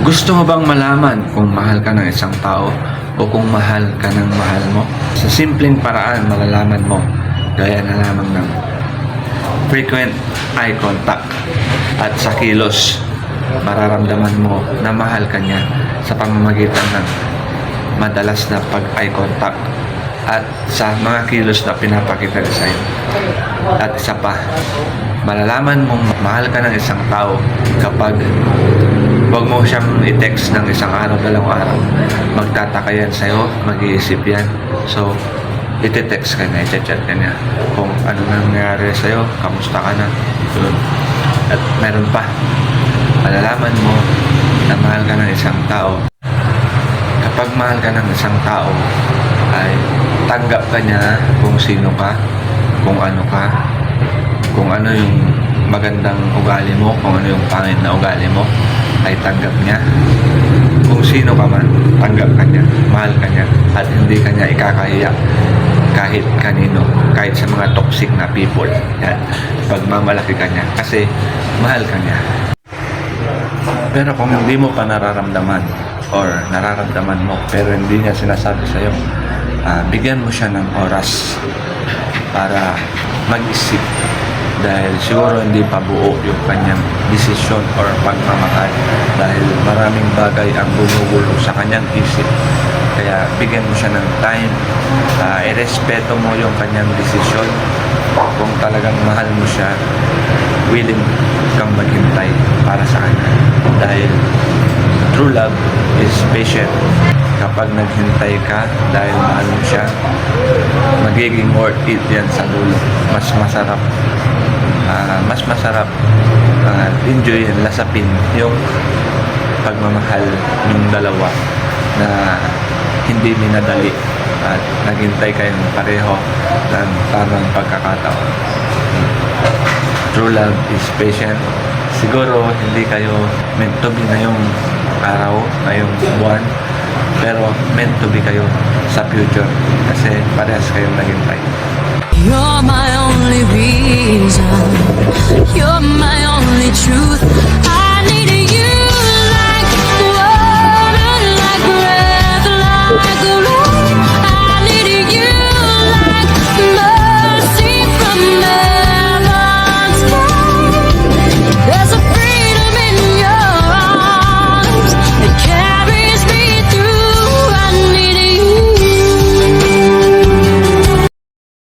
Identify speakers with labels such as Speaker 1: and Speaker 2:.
Speaker 1: Gusto mo bang malaman kung mahal ka ng isang tao o kung mahal ka ng mahal mo? Sa simpleng paraan, malalaman mo gaya na lamang ng frequent eye contact at sa kilos. Mararamdaman mo na mahal ka niya sa pamamagitan ng madalas na pag-eye contact at sa mga kilos na pinapakita niya sa'yo. At isa pa, malalaman mong mahal ka ng isang tao kapag wag mo siyang i-text ng isang araw, dalawang araw. Magtataka yan sa'yo, mag-iisip yan. So, iti-text ka niya, i-chat ka niya kung ano nangyari sa'yo, kamusta ka na. Yun. At meron pa, malalaman mo na mahal ka ng isang tao. Kapag mahal ka ng isang tao, ay tanggap ka niya kung sino ka, kung ano ka, kung ano yung magandang ugali mo, kung ano yung pangit na ugali mo, ay tanggap niya. Kung sino ka man, tanggap ka niya, mahal ka niya, at hindi ka niya ikakahiya kahit kanino, kahit sa mga toxic na people. Yan, pagmamalaki ka niya kasi mahal ka niya. Pero kung hindi mo pa nararamdaman or nararamdaman mo pero hindi niya sinasabi sa'yo, bigyan mo siya ng oras para mag-isip dahil siguro hindi pa buo yung kanyang desisyon or pagmamahal dahil maraming bagay ang gumugulo sa kanyang isip. Kaya bigyan mo siya ng time, irespeto mo yung kanyang desisyon. Kung talagang mahal mo siya, willing kang maghintay para sa kanya dahil true love is patient. Kapag naghintay ka dahil mahal mo siya, magiging worth it yan sa dulo. Mas masarap enjoy yan, lasapin yung pagmamahal ng dalawa na hindi minadali at naghintay kayong pareho ng tamang pagkakataon. True love is patient. Siguro hindi kayo meant to be ngayong araw, ngayong buwan, pero meant to be kayo sa future kasi parehas kayong naghintay.
Speaker 2: You're my only reason.